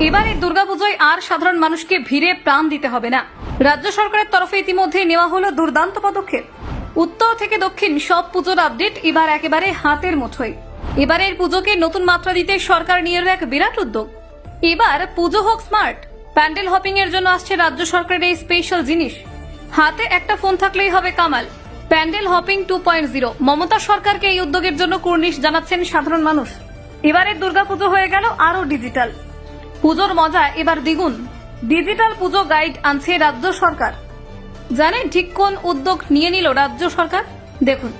এবারে দুর্গাপুজোয় আর সাধারণ মানুষকে ভিড়ে প্রাণ দিতে হবে না। রাজ্য সরকারের তরফে ইতিমধ্যে নেওয়া হলো দুর্দান্ত পদক্ষেপ। উত্তর থেকে দক্ষিণ সব পুজোর আপডেট এবার একেবারে হাতের মুঠোয়। এবারের পুজোকে নতুন মাত্রা দিতে সরকার নিয়ে এলো এক বিরাট উদ্যোগ। এবার পুজো হোক স্মার্ট। প্যান্ডেল হপিং এর জন্য আসছে রাজ্য সরকারের এই স্পেশাল জিনিস। হাতে একটা ফোন থাকলেই হবে কামাল। প্যান্ডেল হপিং 2.0। মমতা সরকারকে এই উদ্যোগের জন্য কুর্নিশ জানাচ্ছেন সাধারণ মানুষ। এবারের দুর্গাপুজো হয়ে গেল আরো ডিজিটাল। পুজোর মজা এবার দ্বিগুণ। ডিজিটাল পুজো গাইড আনছে রাজ্য সরকার। জানেন ঠিক কোন উদ্যোগ নিয়ে নিল রাজ্য সরকার? দেখুন,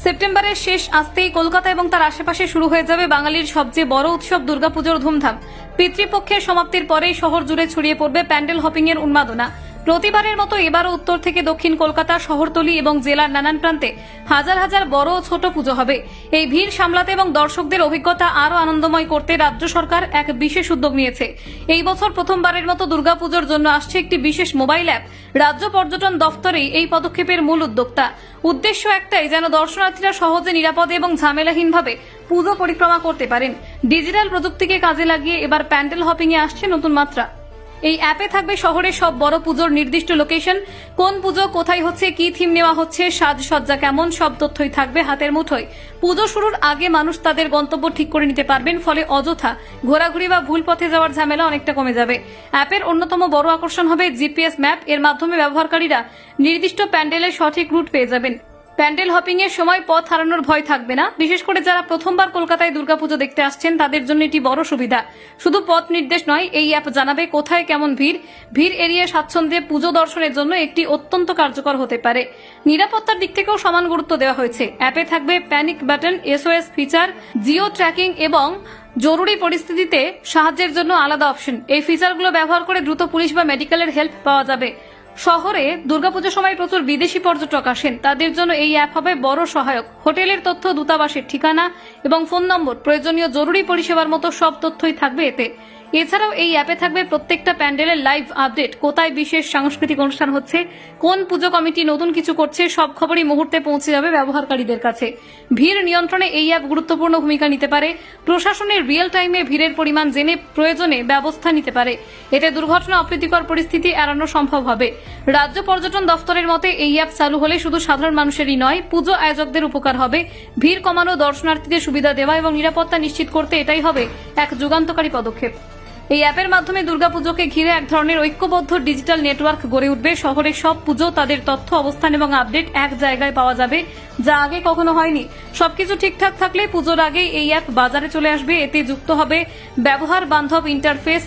সেপ্টেম্বরের শেষ আসতেই কলকাতা এবং তার আশেপাশে শুরু হয়ে যাবে বাঙালির সবচেয়ে বড় উৎসব দুর্গাপুজোর ধুমধাম। পিতৃপক্ষের সমাপ্তির পরেই শহর জুড়ে ছড়িয়ে পড়বে প্যান্ডেল হপিং এর উন্মাদনা। প্রতিবারের মতো এবারও উত্তর থেকে দক্ষিণ কলকাতা, শহরতলি এবং জেলার নানান প্রান্তে হাজার হাজার বড় ও ছোট পুজো হবে। এই ভিড় সামলাতে এবং দর্শকদের অভিজ্ঞতা আরো আনন্দময় করতে রাজ্য সরকার এক বিশেষ উদ্যোগ নিয়েছে। এই বছর প্রথমবারের মতো দুর্গাপুজোর জন্য আসছে একটি বিশেষ মোবাইল অ্যাপ। রাজ্য পর্যটন দফতরেই এই পদক্ষেপের মূল উদ্যোক্তা। উদ্দেশ্য একটাই, যেন দর্শনার্থীরা সহজে, নিরাপদে এবং ঝামেলাহীনভাবে পুজো পরিক্রমা করতে পারেন। ডিজিটাল প্রযুক্তিকে কাজে লাগিয়ে এবার প্যান্ডেল হপিং এ আসছে নতুন মাত্রা। এই অ্যাপে থাকবে শহরের সব বড় পুজোর নির্দিষ্ট লোকেশন, কোন পুজো কোথায় হচ্ছে, কি থিম নেওয়া হচ্ছে, সাজসজ্জা কেমন, সব তথ্যই থাকবে হাতের মুঠোয়। পুজো শুরুর আগে মানুষ তাদের গন্তব্য ঠিক করে নিতে পারবেন, ফলে অযথা ঘোরাঘুরি বা ভুল পথে যাওয়ার ঝামেলা অনেকটা কমে যাবে। অ্যাপের অন্যতম বড় আকর্ষণ হবে জিপিএস ম্যাপ। এর মাধ্যমে ব্যবহারকারীরা নির্দিষ্ট প্যান্ডেলের সঠিক রুট পেয়ে যাবেন। প্যান্ডেল হপিং এর সময় পথ হারানোর ভয় থাকবে না। বিশেষ করে যারা প্রথমবার কলকাতায় দুর্গাপুজো দেখতে আসছেন তাদের জন্য এটি বড় সুবিধা। শুধু পথ নির্দেশ নয়, এই অ্যাপ জানাবে কোথায় কেমন ভিড় এড়িয়ে স্বাচ্ছন্দ্যে পুজো দর্শনের জন্য একটি অত্যন্ত কার্যকর হতে পারে। নিরাপত্তার দিক থেকেও সমান গুরুত্ব দেওয়া হয়েছে। অ্যাপে থাকবে panic button, SOS feature, Jio tracking এবং জরুরি পরিস্থিতিতে সাহায্যের জন্য আলাদা অপশন। এই ফিচারগুলো ব্যবহার করে দ্রুত পুলিশ বা মেডিকেলের হেল্প পাওয়া যাবে। শহরে দুর্গাপুজোর সময় প্রচুর বিদেশি পর্যটক আসেন, তাদের জন্য এই অ্যাপ হবে বড় সহায়ক। হোটেলের তথ্য, দূতাবাসের ঠিকানা এবং ফোন নম্বর, প্রয়োজনীয় জরুরি পরিষেবার মতো সব তথ্যই থাকবে এতে। এছাড়াও এই অ্যাপে থাকবে প্রত্যেকটা প্যান্ডেলের লাইভ আপডেট, কোথায় বিশেষ সাংস্কৃতিক অনুষ্ঠান হচ্ছে, কোন পুজো কমিটি নতুন কিছু করছে, সব খবরই মুহূর্তে পৌঁছে যাবে ব্যবহারকারীদের কাছে। ভিড় নিয়ন্ত্রণে এই অ্যাপ গুরুত্বপূর্ণ ভূমিকা নিতে পারে। প্রশাসনের রিয়েল টাইমে ভিড়ের পরিমাণ জেনে প্রয়োজনে ব্যবস্থা নিতে পারে। এতে দুর্ঘটনা, অপ্রীতিকর পরিস্থিতি এড়ানো সম্ভব হবে। রাজ্য পর্যটন দফতরের মতে এই অ্যাপ চালু হলে শুধু সাধারণ মানুষেরই নয়, পুজো আয়োজকদের উপকার হবে। ভিড় কমানো, দর্শনার্থীদের সুবিধা দেওয়া এবং নিরাপত্তা নিশ্চিত করতে এটাই হবে এক যুগান্তকারী পদক্ষেপ। এই অ্যাপের মাধ্যমে দুর্গাপুজোকে ঘিরে এক ধরনের ঐক্যবদ্ধ ডিজিটাল নেটওয়ার্ক গড়ে উঠবে। শহরের সব পুজো, তাদের তথ্য, অবস্থান এবং আপডেট এক জায়গায় পাওয়া যাবে, যা আগে কখনো হয়নি। সবকিছু ঠিকঠাক থাকলে পুজোর আগেই এই অ্যাপ বাজারে চলে আসবে। এতে যুক্ত হবে ব্যবহার বান্ধব ইন্টারফেস,